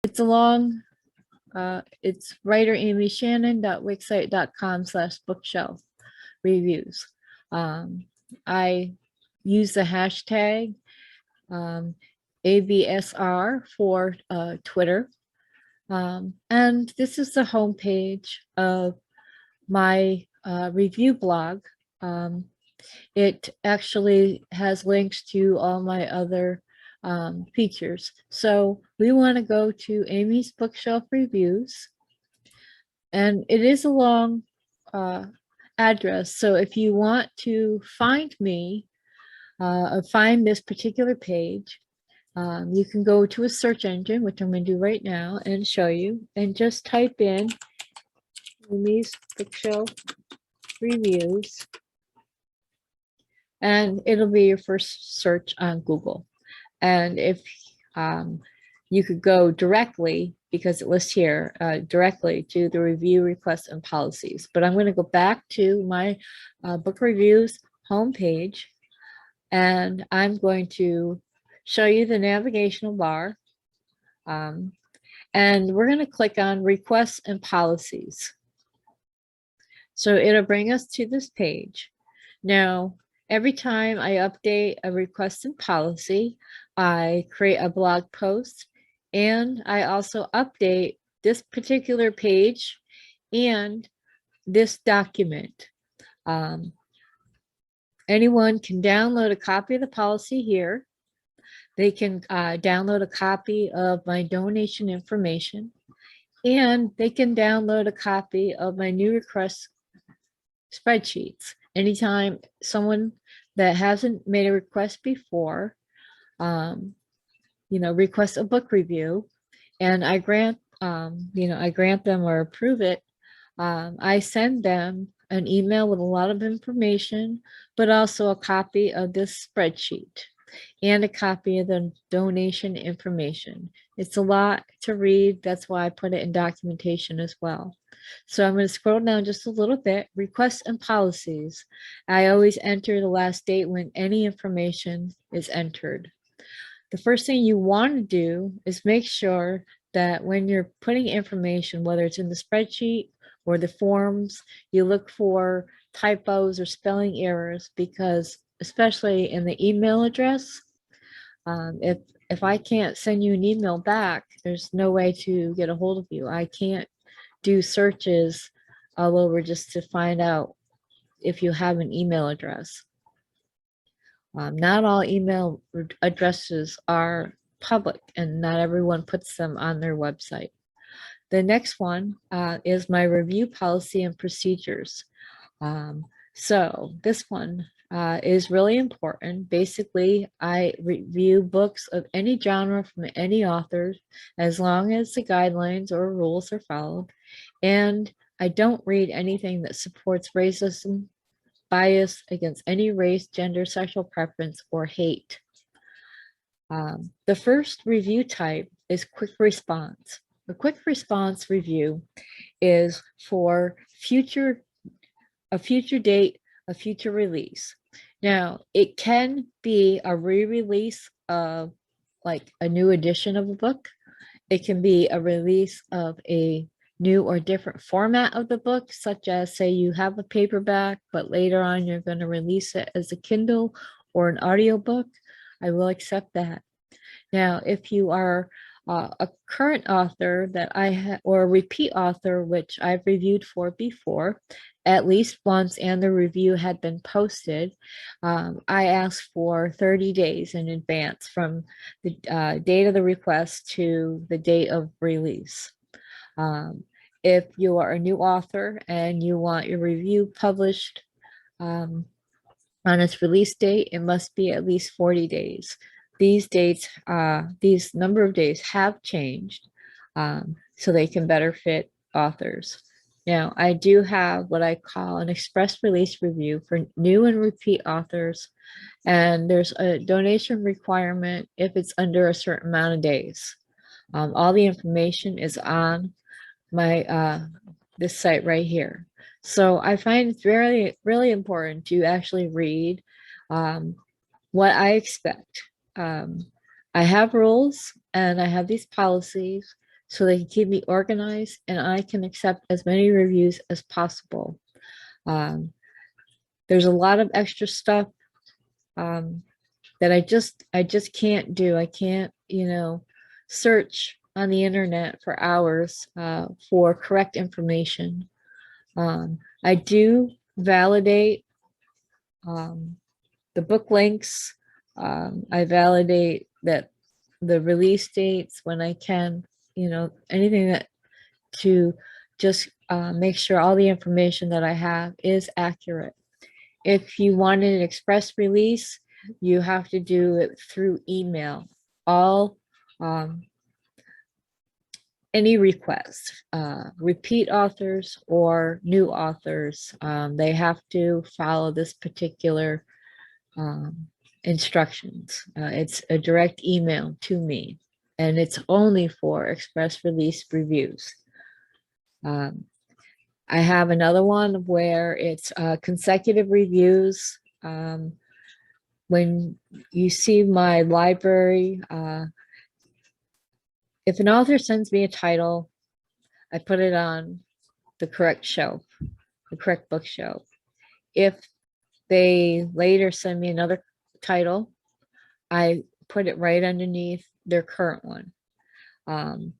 It's along, it's writer amyshannon.wixsite.com/bookshelf reviews. I use the hashtag ABSR for Twitter. And this is the homepage of my review blog. It actually has links to all my other features. So we want to go to Amy's Bookshelf Reviews, and it is a long address. So if you want to find me, or find this particular page, you can go to a search engine, which I'm going to do right now and show you, and just type in Amy's Bookshelf Reviews, and it'll be your first search on Google. And if you could go directly, because it lists here, directly to the review requests and policies. But I'm going to go back to my book reviews homepage, and I'm going to show you the navigational bar. And we're going to click on requests and policies. So it'll bring us to this page. Now, every time I update a request and policy, I create a blog post, and I also update this particular page and this document. Anyone can download a copy of the policy here. They can download a copy of my donation information, and they can download a copy of my new request spreadsheets. Anytime someone that hasn't made a request before, request a book review, and I grant, I grant them or approve it, I send them an email with a lot of information, but also a copy of this spreadsheet and a copy of the donation information. It's a lot to read. That's why I put it in documentation as well. So I'm going to scroll down just a little bit. Requests and policies. I always enter the last date when any information is entered. The first thing you want to do is make sure that when you're putting information, whether it's in the spreadsheet or the forms, you look for typos or spelling errors, because especially in the email address, if I can't send you an email back, there's no way to get a hold of you. I can't do searches all over just to find out if you have an email address. Not all email addresses are public, and not everyone puts them on their website. The next one is my review policy and procedures. So this one is really important. Basically, I review books of any genre from any author, as long as the guidelines or rules are followed. And I don't read anything that supports racism, bias against any race, gender, sexual preference, or hate. The first review type is quick response. A quick response review is for a future date, a future release. Now, it can be a re-release of like a new edition of a book. It can be a release of a new or different format of the book, such as, say, you have a paperback, but later on you're going to release it as a Kindle or an audiobook. I will accept that. Now, if you are a current author that I have, or a repeat author, which I've reviewed for before, at least once, and the review had been posted, I ask for 30 days in advance from the date of the request to the date of release. If you are a new author and you want your review published on its release date, it must be at least 40 days. These dates, these number of days have changed, so they can better fit authors. Now, I do have what I call an express release review for new and repeat authors, and there's a donation requirement if it's under a certain amount of days. All the information is on my this site right here. So I find it's really important to actually read what I expect. I have rules and I have these policies so they can keep me organized and I can accept as many reviews as possible. There's a lot of extra stuff that I just can't do. I can't, search on the internet for hours for correct information. I do validate the book links. I validate that the release dates when I can, anything that to just make sure all the information that I have is accurate. If you want an express release, you have to do it through email. All any requests, repeat authors or new authors, they have to follow this particular instructions. It's a direct email to me, and it's only for express release reviews. I have another one where it's consecutive reviews. When you see my library, if an author sends me a title, I put it on the correct shelf, the correct bookshelf. If they later send me another title, I put it right underneath their current one.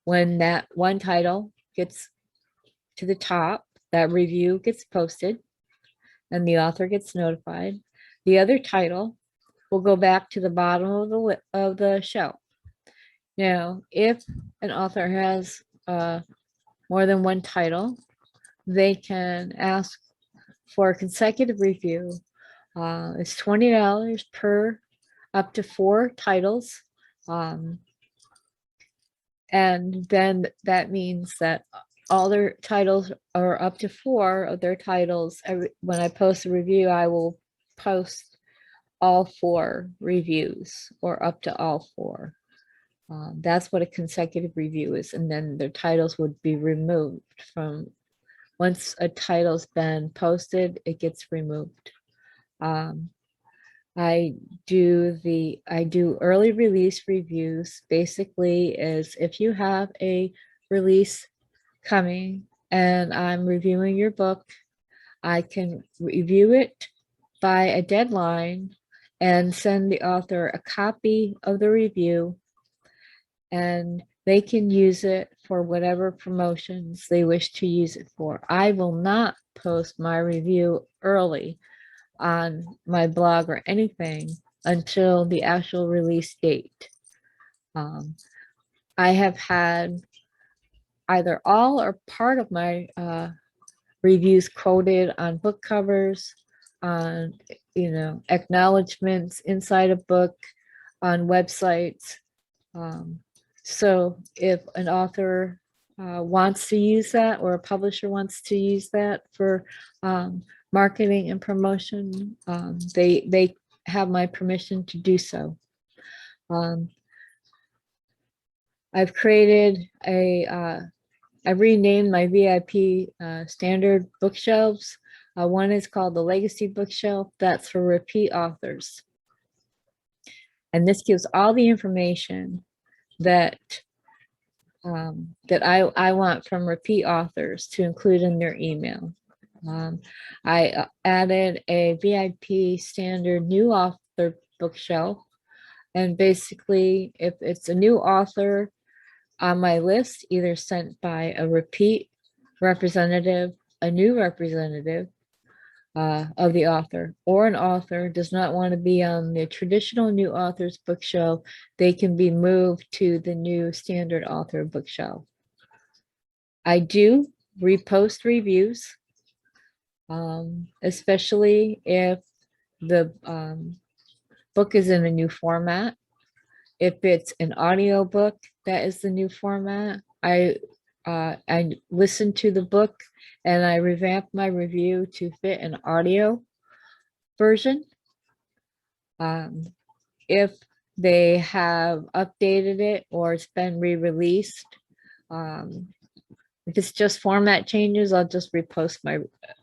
When that one title gets to the top, that review gets posted and the author gets notified. The other title will go back to the bottom of the shelf. Now, if an author has more than one title, they can ask for a consecutive review. It's $20 per up to 4 titles. And then that means that all their titles are up to 4 of their titles. When I post a review, I will post all 4 reviews or up to all 4. That's what a consecutive review is. And then their titles would be removed from, once a title's been posted, it gets removed. I do early release reviews. Basically is if you have a release coming and I'm reviewing your book, I can review it by a deadline and send the author a copy of the review, and they can use it for whatever promotions they wish to use it for. I will not post my review early on my blog or anything until the actual release date. I have had either all or part of my reviews quoted on book covers, on acknowledgments inside a book, on websites. So if an author wants to use that, or a publisher wants to use that for marketing and promotion, they have my permission to do so. I've created I renamed my VIP standard bookshelves. One is called the Legacy Bookshelf. That's for repeat authors. And this gives all the information that I want from repeat authors to include in their email. I added a VIP standard new author bookshelf. And basically, if it's a new author on my list, either sent by a repeat representative, a new representative of the author, or an author does not want to be on the traditional new authors bookshelf, they can be moved to the new standard author bookshelf. I do repost reviews, especially if the book is in a new format. If it's an audio book, that is the new format. I listen to the book and I revamp my review to fit an audio version. If they have updated it or it's been re-released, if it's just format changes, I'll just repost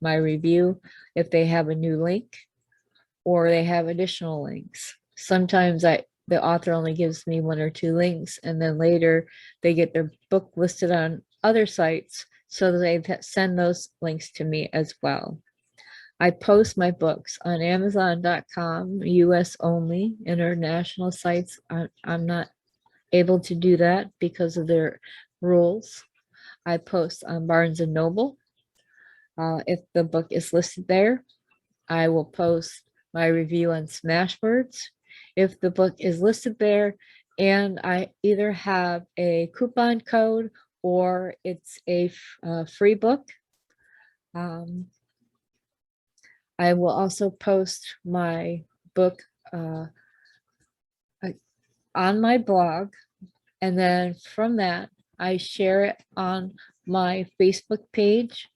my review if they have a new link or they have additional links. Sometimes the author only gives me 1 or 2 links, and then later they get their book listed on other sites, so they send those links to me as well. I post my books on Amazon.com, US only. International sites, I'm not able to do that because of their rules. I post on Barnes and Noble. If the book is listed there, I will post my review on Smashwords. If the book is listed there and I either have a coupon code or it's a free book, I will also post my book on my blog, and then from that, I share it on my Facebook page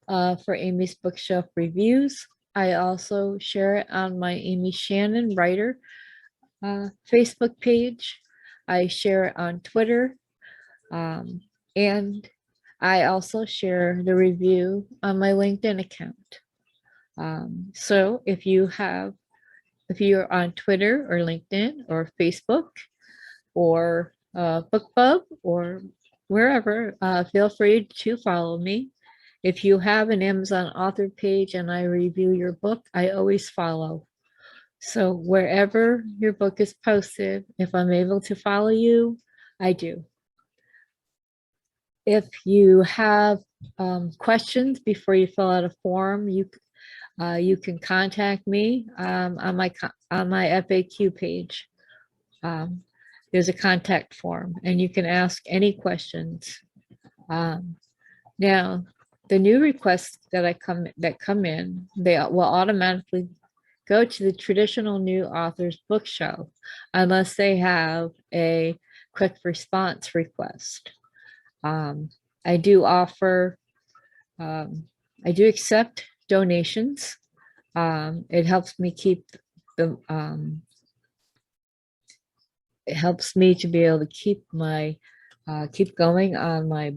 for Amy's Bookshelf Reviews. I also share it on my Amy Shannon Writer Facebook page. I share it on Twitter, and I also share the review on my LinkedIn account. So if you're on Twitter or LinkedIn or Facebook or BookBub or wherever, feel free to follow me. If you have an Amazon author page and I review your book, I always follow. So wherever your book is posted, if I'm able to follow you, I do. If you have questions before you fill out a form, you can contact me on my FAQ page. There's a contact form, and you can ask any questions. Now, the new requests that come in, they will automatically go to the traditional new authors bookshelf unless they have a quick response request. I do offer, I do accept donations. It helps me keep the, it helps me to be able to keep my, keep going on my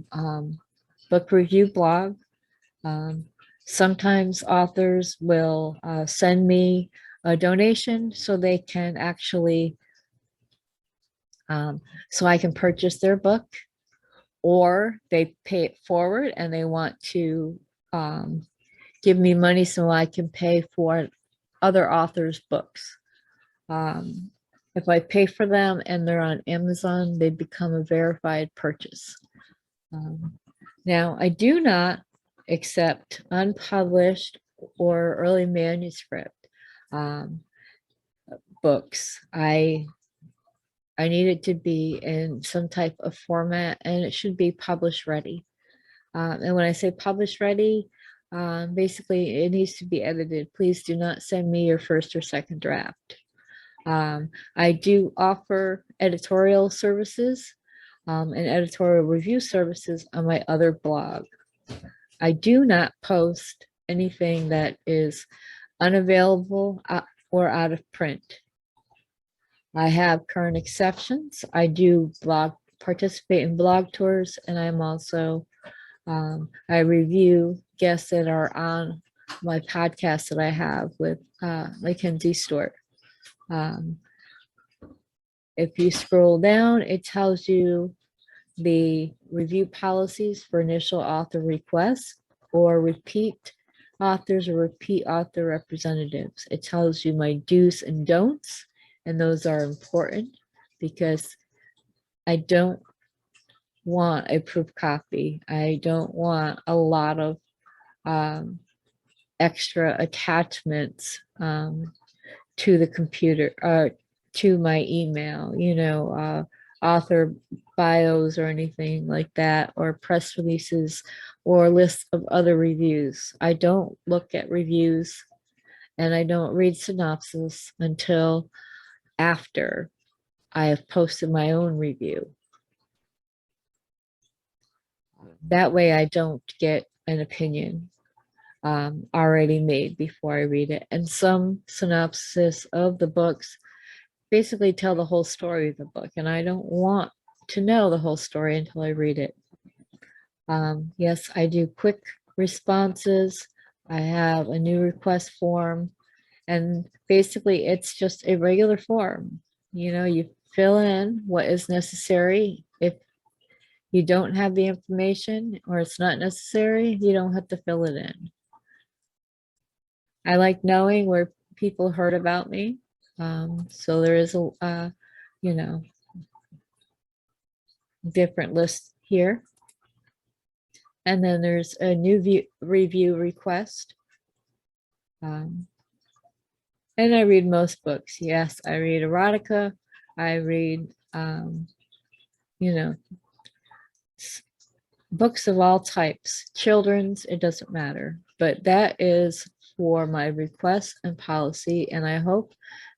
book review blog. Sometimes authors will send me a donation so they can actually, so I can purchase their book, or they pay it forward and they want to give me money so I can pay for other authors' books. If I pay for them and they're on Amazon, they become a verified purchase. Now, I do not accept unpublished or early manuscript books. I need it to be in some type of format, and it should be published ready. And when I say published ready, basically it needs to be edited. Please do not send me your first or second draft. I do offer editorial services and editorial review services on my other blog. I do not post anything that is unavailable or out of print. I have current exceptions. I do participate in blog tours, and I'm also, I review guests that are on my podcast that I have with Mackenzie Stewart. If you scroll down, it tells you the review policies for initial author requests or repeat authors or repeat author representatives. It tells you my do's and don'ts, and those are important because I don't want a proof copy. I don't want a lot of extra attachments to the computer or to my email, author bios or anything like that, or press releases or lists of other reviews. I don't look at reviews and I don't read synopsis until after I have posted my own review. That way I don't get an opinion already made before I read it. And some synopsis of the books basically tell the whole story of the book, and I don't want to know the whole story until I read it. Yes, I do quick responses. I have a new request form, and basically it's just a regular form. You fill in what is necessary. If you don't have the information or it's not necessary, you don't have to fill it in. I like knowing where people heard about me. So there is a, you know, different list here. And then there's a new review request. And I read most books. Yes, I read erotica. I read, you know, books of all types, children's, it doesn't matter. But that is for my request and policy. And I hope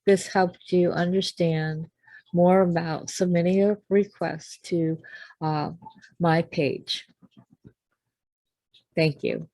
this helped you understand more about submitting a request to my page. Thank you.